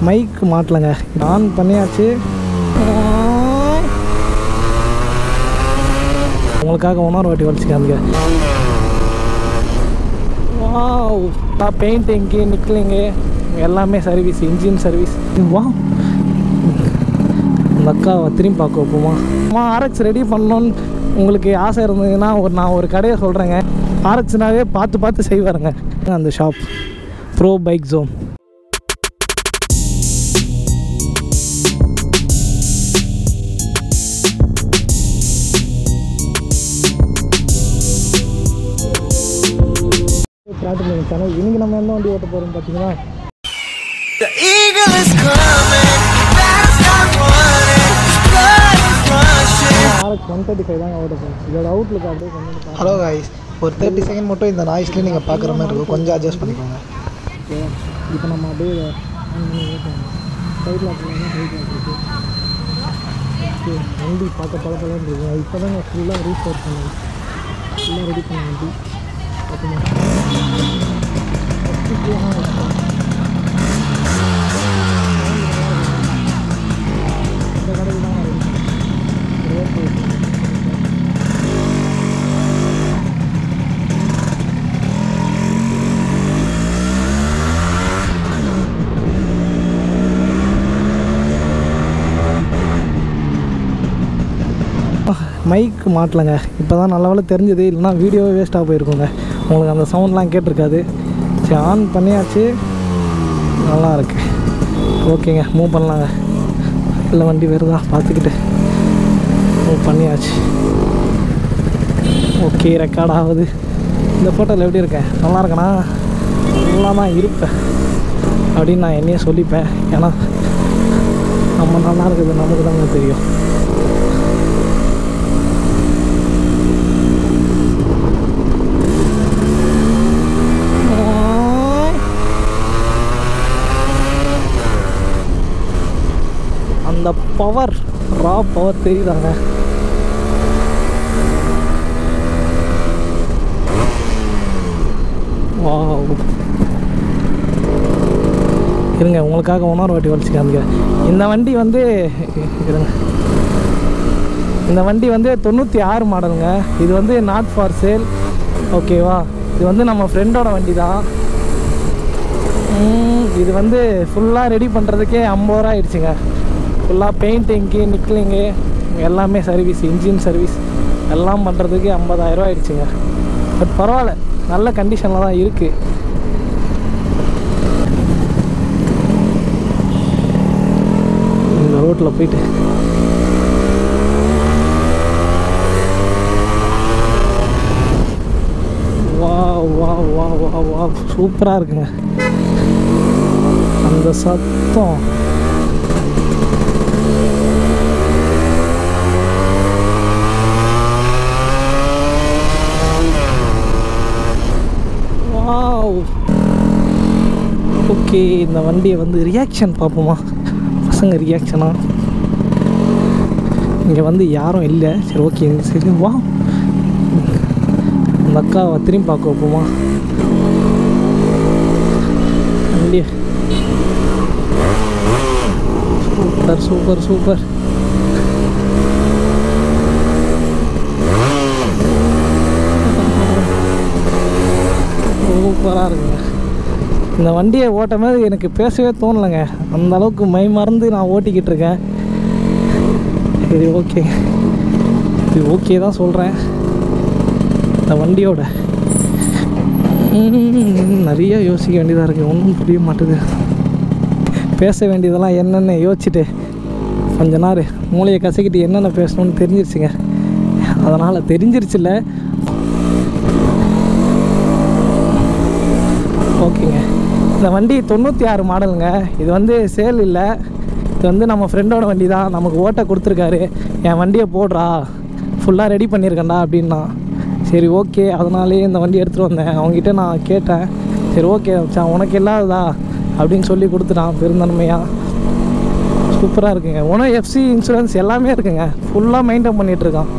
Mic மாட்டலங்க, on பண்ணியாச்சு. உங்களுக்காக இன்னொரு வாட்டி வலிச்சுக்காங்க. வாவ், பெயிண்டிங்கு நிக்கலிங்கு எல்லாமே சர்வீஸ், இன்ஜின் சர்வீஸ். வா, அந்த அக்காவை திரும்பி பார்க்க வைப்போமா? ஆர்எக்ஸ் ரெடி பண்ணணுன்னு உங்களுக்கு ஆசை இருந்ததுன்னா நான் ஒரு கடையை சொல்கிறேங்க. ஆர்எக்ஸ்னாவே பார்த்து செய்வாருங்க. அந்த shop bro bike zone. Channel இன்னைக்கு நம்ம எந்த வண்டி ஓட்ட போகிறோம் பார்த்தீங்கன்னா, Rx135 தாங்க ஓட்ட போகிறோம். இதோட அவுட்லுக் அப்படியே கொஞ்சம். ஹலோ காய்ஸ், ஒரு 30 செகண்ட் மட்டும் இந்த நாய்ஸ்லேயே நீங்கள் பார்க்குற மாதிரி இருக்கும், கொஞ்சம் அட்ஜஸ்ட் பண்ணிக்கோங்க. ஓகே, இப்போ நம்ம அப்படியே சைடில் இருக்குது. ஓகே, வண்டி பார்க்க பழப்பெல்லாம் இருக்குது. இப்போ தாங்க ஃபுல்லாக ரீஸ்டார்ட் பண்ணுங்க, ஃபுல்லாக ரெடி பண்ண வண்டி பார்த்துமா. இந்த கடைக்கு தான் மைக் மாட்டலங்க. இப்போ தான் நல்ல வேலை தெரிஞ்சது, இல்லைனா வீடியோவே வேஸ்ட்டாக போயிருக்குங்க. உங்களுக்கு அந்த சவுண்ட்லாம் கேட்டிருக்காது. சரி, ஆன் பண்ணியாச்சு, நல்லா இருக்கு. ஓகேங்க, மூவ் பண்ணலாங்க. இல்லை வண்டி வருதா பார்த்துக்கிட்டு மூவ் பண்ணியாச்சு. ஓகே, ரெக்கார்ட் ஆகுது. இந்த ஃபோட்டோவில் எப்படி இருக்கேன்? நல்லா இருக்கேனா? நல்லா தான் இருப்பேன் அப்படின்னு நான் என்னையே சொல்லிப்பேன். ஏன்னா நம்ம நல்லா இருக்குது நமக்கு தாங்க தெரியும். அந்த பவர், ரா பவர் தெரியுதாங்க. வாவ், இருங்க உங்களுக்காக இன்னொரு வாட்டி வலிச்சுக்காங்க. இந்த வண்டி வந்து இருங்க, இந்த வண்டி வந்து 96 மாடலுங்க. இது வந்து நாட் ஃபார் சேல், ஓகேவா? இது வந்து நம்ம ஃப்ரெண்டோட வண்டி தான். இது வந்து ஃபுல்லாக ரெடி பண்ணுறதுக்கே 50 ரூபா ஆயிடுச்சுங்க. ஃபுல்லாக பெயிண்டிங்கு நிக்கலிங்கு எல்லாமே சர்வீஸ், இன்ஜின் சர்வீஸ் எல்லாம் பண்ணுறதுக்கு 50,000 ரூபா ஆயிடுச்சுங்க. பட் பரவாயில்ல, நல்ல கண்டிஷனில் தான் இருக்குது. இந்த ரோட்டில் போயிட்டு வா வா வா வா வா சூப்பராக இருக்குங்க. அந்த சத்தம் ஓகே. இந்த வண்டியை வந்து ரியாக்ஷன் பார்ப்போமா? பசங்க ரியாக்ஷனா? இங்கே வந்து யாரும் இல்லை. சரி, ஓகே. சரி, வா, அந்த அக்காவை திரும்பி பார்க்க வைப்போமா? வண்டியை சூப்பர் சூப்பர் சூப்பர். சூப்பராக இருக்குங்க. இந்த வண்டியை ஓட்டும் போது எனக்கு பேசவே தோணலைங்க. அந்த அளவுக்கு மை மறந்து நான் ஓட்டிக்கிட்டு இருக்கேன். சரி, ஓகே, இது ஓகே தான் சொல்கிறேன். இந்த வண்டியோட நிறைய யோசிக்க வேண்டியதாக இருக்குது. ஒன்றும் புரிய மாட்டுது. பேச வேண்டியதெல்லாம் என்னென்ன யோசிச்சுட்டு கொஞ்ச நேரம் மூளையை கசக்கிட்டு என்னென்ன பேசணும்னு தெரிஞ்சிருச்சுங்க. அதனால் தெரிஞ்சிருச்சுல்ல. ஓகேங்க, இந்த வண்டி 96 மாடலுங்க. இது வந்து சேல் இல்லை, இது வந்து நம்ம ஃப்ரெண்டோட வண்டி தான். நமக்கு ஓட்ட கொடுத்துருக்காரு. என் வண்டியை போடுறா, ஃபுல்லாக ரெடி பண்ணியிருக்கேன்டா அப்படின்னா. சரி, ஓகே, அதனாலே இந்த வண்டி எடுத்துகிட்டு வந்தேன். அவங்ககிட்ட நான் கேட்டேன். சரி, ஓகே வச்சான், உனக்கு இல்லாததா அப்படின்னு சொல்லி கொடுத்துட்டான் பெருந்தன்மையாக. சூப்பராக இருக்குங்க. உனக்கு எஃப்சி இன்சூரன்ஸ் எல்லாமே இருக்குங்க. ஃபுல்லாக மெயின்டைன் பண்ணிகிட்ருக்கான்.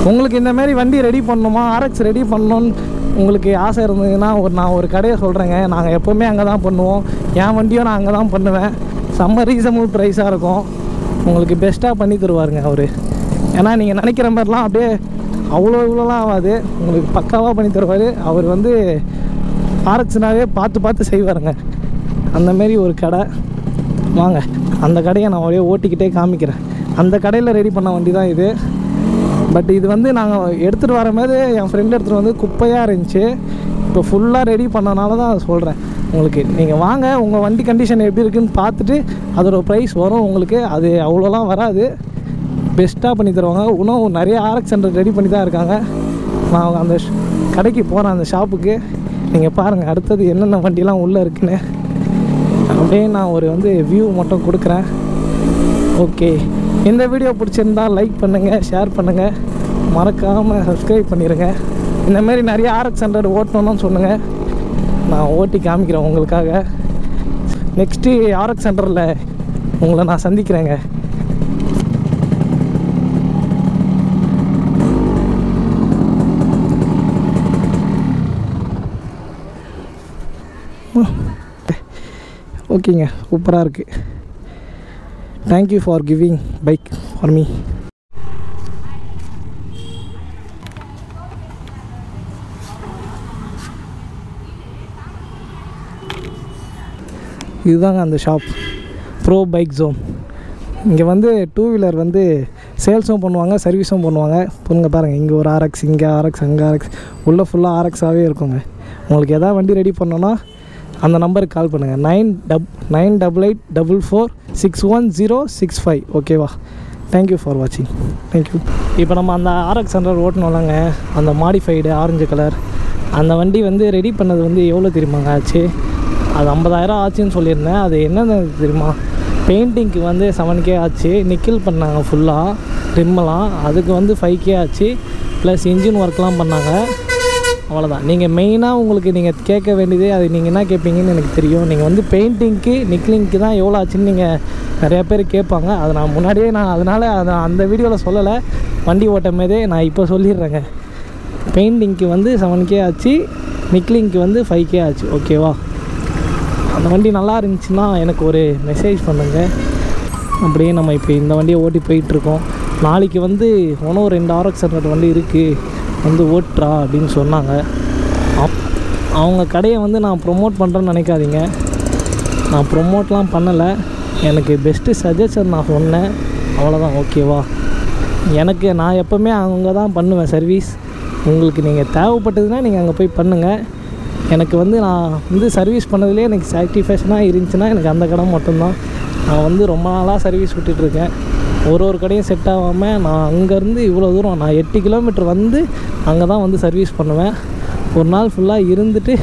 உங்களுக்கு இந்த மாதிரி வண்டி ரெடி பண்ணணுமா, ஆர்எக்ஸ் ரெடி பண்ணணுன்னு உங்களுக்கு ஆசை இருந்ததுன்னா நான் ஒரு கடையை சொல்கிறேங்க. நாங்கள் எப்போவுமே அங்கே தான் பண்ணுவோம். என் வண்டியும் நான் அங்கே தான் பண்ணுவேன். செம்ம ரீசனபிள் ப்ரைஸாக இருக்கும். உங்களுக்கு பெஸ்ட்டாக பண்ணி தருவாருங்க அவர். ஏன்னா நீங்கள் நினைக்கிற மாதிரிலாம் அப்படியே இவ்வளோலாம் ஆகாது. உங்களுக்கு பக்காவாக பண்ணி தருவார். அவர் வந்து RX-னாவே பார்த்து செய்வாருங்க. அந்தமாரி ஒரு கடை. வாங்க அந்த கடையை நான் ஒரே ஓட்டிக்கிட்டே காமிக்கிறேன். அந்த கடையில் ரெடி பண்ண வண்டி தான் இது. பட் இது வந்து நாங்கள் எடுத்துகிட்டு வரும்போது என் ஃப்ரெண்டு எடுத்துகிட்டு வந்து குப்பையாக இருந்துச்சு. இப்போ ஃபுல்லாக ரெடி பண்ணனால தான் அதை சொல்கிறேன் உங்களுக்கு. நீங்கள் வாங்க, உங்கள் வண்டி கண்டிஷன் எப்படி இருக்குதுன்னு பார்த்துட்டு அதோட ப்ரைஸ் வரும் உங்களுக்கு. அது அவ்வளோலாம் வராது, பெஸ்ட்டாக பண்ணி தருவாங்க. இன்னும் நிறைய RX100 ரெடி பண்ணி தான் இருக்காங்க. நான் அந்த கடைக்கு போகிறேன், அந்த ஷாப்புக்கு. நீங்கள் பாருங்கள் அடுத்தது என்னென்ன வண்டிலாம் உள்ளே இருக்குன்னு. அப்படியே நான் ஒரு வந்து வியூ மட்டும் கொடுக்குறேன். ஓகே, இந்த வீடியோ பிடிச்சிருந்தால் லைக் பண்ணுங்கள், ஷேர் பண்ணுங்கள், மறக்காமல் சப்ஸ்கிரைப் பண்ணிடுங்க. இந்தமாரி நிறைய RX100 ஓட்டணும்னு சொல்லுங்கள், நான் ஓட்டி காமிக்கிறேன் உங்களுக்காக. நெக்ஸ்ட்டு RX100ல் உங்களை நான் சந்திக்கிறேங்க. ஓகேங்க, சூப்பராக இருக்குது. Thank you for giving bike for me. இதுதாங்க அந்த ஷாப், ப்ரோ பைக் ஜோன். இங்கே வந்து 2 வீலர் வந்து சேல்ஸும் பண்ணுவாங்க, சர்வீஸும் பண்ணுவாங்க. பொண்ணுங்க பாருங்கள், இங்கே ஒரு RX, இங்கே RX, அங்கே RX, உள்ளே ஃபுல்லாக RX-ஆகவே இருக்குங்க. உங்களுக்கு எதாவது வண்டி ரெடி பண்ணோன்னா அந்த நம்பருக்கு கால் பண்ணுங்கள். 9888446106 ஓகேவா? தேங்க்யூ ஃபார் வாட்சிங். தேங்க்யூ. இப்போ நம்ம அந்த RX100 ஓட்டணும்லங்க, அந்த மாடிஃபைடு ஆரஞ்சு கலர் அந்த வண்டி வந்து ரெடி பண்ணது வந்து எவ்வளோ தெரியுமாங்க ஆச்சு? அது 50,000 ஆச்சுன்னு சொல்லியிருந்தேன். அது என்னென்ன தெரியுமா? பெயிண்டிங்க்கு வந்து 7K ஆச்சு, நிக்கில் பண்ணாங்க ஃபுல்லாக ட்ரிம்மெல்லாம், அதுக்கு வந்து 5K ஆச்சு, ப்ளஸ் இன்ஜின் ஒர்க்லாம் பண்ணாங்க. அவ்வளோதான். நீங்கள் மெயினாக உங்களுக்கு நீங்கள் கேட்க வேண்டியதே அது. நீங்கள் என்ன கேட்பீங்கன்னு எனக்கு தெரியும். நீங்கள் வந்து பெயிண்டிங்க்கு நிக்லிங்க்கு தான் எவ்வளோ ஆச்சுன்னு நீங்கள் நிறையா பேர் கேட்பாங்க. அதை நான் முன்னாடியே அதனால் அந்த வீடியோவில் சொல்லலை, வண்டி ஓட்டும் போதே நான் இப்போ சொல்லிடுறேங்க. பெயிண்டிங்க்கு வந்து 7K ஆச்சு, நிக்லிங்க்கு வந்து 5K ஆச்சு. ஓகேவா? அந்த வண்டி நல்லா இருந்துச்சுன்னா எனக்கு ஒரு மெசேஜ் பண்ணுங்கள். அப்படியே நம்ம இப்போ இந்த வண்டியை ஓட்டி போயிட்டுருக்கோம். நாளைக்கு வந்து இன்னும் 2 RX100 வண்டி இருக்குது, வந்து ஓட்டுறா அப்படின்னு சொன்னாங்க. அவங்க கடையை வந்து நான் ப்ரொமோட் பண்ணுறேன்னு நினைக்காதீங்க. நான் ப்ரொமோட்லாம் பண்ணலை, எனக்கு பெஸ்ட்டு சஜஷன் நான் சொன்னேன், அவ்வளோதான். ஓகேவா? நான் எப்போவுமே அங்கே தான் பண்ணுவேன் சர்வீஸ். உங்களுக்கு நீங்கள் தேவைப்பட்டதுன்னா நீங்கள் அங்கே போய் பண்ணுங்கள். எனக்கு வந்து நான் வந்து சர்வீஸ் பண்ணதுலேயே எனக்கு சாட்டிஸ்ஃபேக்ஷனாக இருந்துச்சுன்னா எனக்கு அந்த கடை மட்டும்தான். நான் வந்து ரொம்ப நாளாக சர்வீஸ் விட்டுட்ருக்கேன். ஒரு கடையும் செட் ஆகாமல் நான் அங்கேருந்து இவ்வளோ தூரம், நான் 8 கிலோமீட்டர் வந்து அங்கே தான் வந்து சர்வீஸ் பண்ணுவேன். ஒரு நாள் ஃபுல்லாக இருந்துட்டு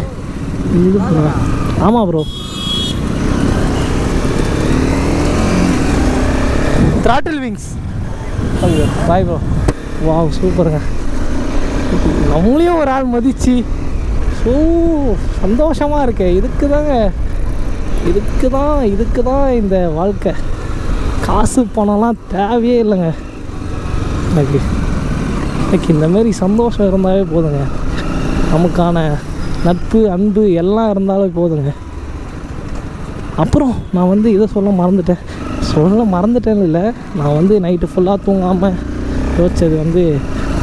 இது பண்ணுவேன். ஆமாம் bro, throttle wings. Bye bro. Wow, சூப்பருங்க. நம்மளையும் ஒரு ஆள் மதிச்சு சந்தோஷமாக இருக்கேன். இதுக்கு தான் இந்த வாழ்க்கை. காசு பணம்லாம் தேவையே இல்லைங்க. எனக்கு இந்தமாரி சந்தோஷம் இருந்தாலே போதுங்க. நமக்கான நட்பு, அன்பு எல்லாம் இருந்தாலே போதுங்க. அப்புறம் நான் வந்து இதை சொல்ல மறந்துட்டேன்னு இல்லை, நான் வந்து நைட்டு ஃபுல்லாக தூங்காமல் யோசிச்சது வந்து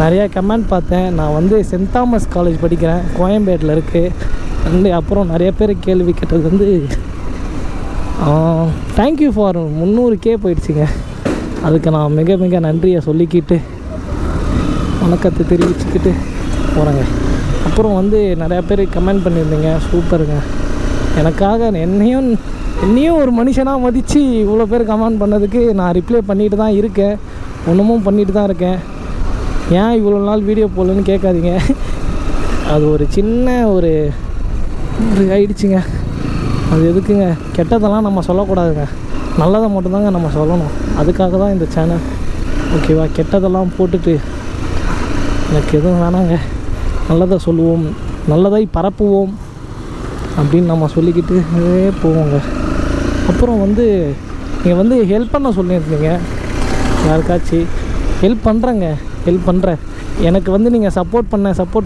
நிறையா கமெண்ட் பார்த்தேன். நான் வந்து சென்ட் தாமஸ் காலேஜ் படிக்கிறேன், கோயம்பேட்டில் இருக்குது. அப்புறம் நிறைய பேர் கேள்வி கேட்டது வந்து தேங்க்யூ ஃபார் 300K போயிடுச்சுங்க. அதுக்கு நான் மிக மிக நன்றியை சொல்லிக்கிட்டு வணக்கத்தை தெரிவிச்சுக்கிட்டு போகிறேங்க. அப்புறம் வந்து நிறையா பேர் கமெண்ட் பண்ணியிருந்தீங்க, சூப்பருங்க. எனக்காக என்னையும் ஒரு மனுஷனாக மதித்து இவ்வளோ பேர் கமெண்ட் பண்ணதுக்கு நான் ரிப்ளை பண்ணிட்டு தான் இருக்கேன், ஒன்றுமும் பண்ணிட்டு தான் இருக்கேன். ஏன் இவ்வளோ நாள் வீடியோ போடலன்னு கேட்காதீங்க. அது ஒரு சின்ன ஒரு ஆயிடுச்சுங்க. அது எதுக்குங்க? கெட்டதெல்லாம் நம்ம சொல்லக்கூடாதுங்க, நல்லதை மட்டும்தாங்க நம்ம சொல்லணும். அதுக்காக தான் இந்த சேனல். ஓகேவா? கெட்டதெல்லாம் போட்டுட்டு எனக்கு எதுவும் வேணாங்க. நல்லதை சொல்லுவோம், நல்லதை பரப்புவோம் அப்படின்னு நம்ம சொல்லிக்கிட்டு போவோங்க. அப்புறம் வந்து நீங்கள் வந்து ஹெல்ப் பண்ண சொல்லியிருந்தீங்க யாருக்காச்சும். ஹெல்ப் பண்ணுறேன். எனக்கு வந்து நீங்கள் சப்போர்ட்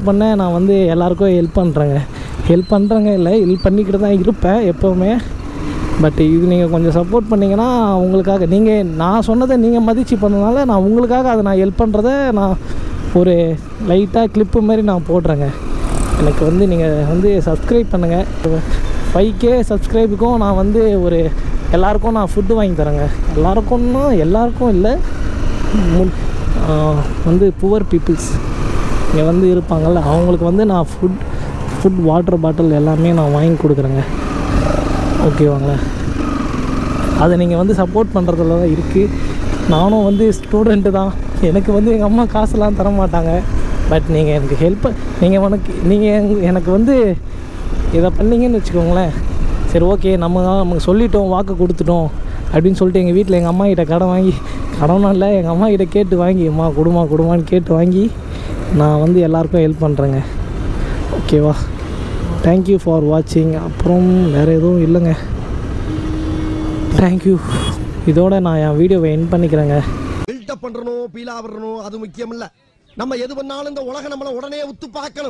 பண்ண நான் வந்து எல்லாருக்கும் ஹெல்ப் பண்ணுறேங்க இல்லை ஹெல்ப் பண்ணிக்கிட்டு தான் இருப்பேன் எப்போவுமே. பட் இது நீங்கள் கொஞ்சம் சப்போர்ட் பண்ணிங்கன்னா உங்களுக்காக நான் சொன்னதை நீங்கள் மதித்து பண்ணனால நான் உங்களுக்காக அதை நான் ஹெல்ப் பண்ணுறத நான் ஒரு லைட்டாக கிளிப்பு மாதிரி நான் போடுறேங்க. எனக்கு வந்து நீங்கள் வந்து சப்ஸ்கிரைப் பண்ணுங்கள். 5K சப்ஸ்கிரைபுக்கும் நான் வந்து எல்லாருக்கும் நான் ஃபுட்டு வாங்கி தரேங்க. எல்லாருக்கும் இல்லை, வந்து புவர் பீப்புள்ஸ் இங்கே வந்து இருப்பாங்கள்ல, அவங்களுக்கு வந்து நான் ஃபுட் வாட்டர் பாட்டில் எல்லாமே நான் வாங்கி கொடுக்குறேங்க. ஓகேவாங்களா? அதை நீங்கள் வந்து சப்போர்ட் பண்ணுறதுல தான் இருக்குது. நானும் வந்து ஸ்டூடெண்ட்டு தான். எனக்கு வந்து எங்கள் அம்மா காசுலாம் தர மாட்டாங்க. பட் நீங்கள் எனக்கு நீங்கள் எனக்கு வந்து இதை பண்ணிங்கன்னு வச்சுக்கோங்களேன். சரி ஓகே, நமக்கு சொல்லிட்டோம், வாக்கு கொடுத்துட்டோம் அப்படின்னு சொல்லிட்டு எங்கள் வீட்டில் எங்கள் அம்மா கிட்ட கடனும் இல்லை, எங்கள் அம்மா கிட்ட கேட்டு வாங்கி அம்மா கொடுமான்னு கேட்டு வாங்கி நான் வந்து எல்லாருக்கும் ஹெல்ப் பண்ணுறேங்க. ஓகேவா? தேங்க்யூ ஃபார் வாட்சிங். அப்புறம் வேறு எதுவும் இல்லைங்க. தேங்க்யூ. இதோட நான் என் வீடியோவை எண்ட் பண்ணிக்கிறேங்க. பில்டப் பண்றணும், பீலா வரணும், அது முக்கியம் இல்லை. நம்ம எது பண்ணாலும் இந்த உலகம் நம்மளை உடனே உத்து பார்க்கணும்.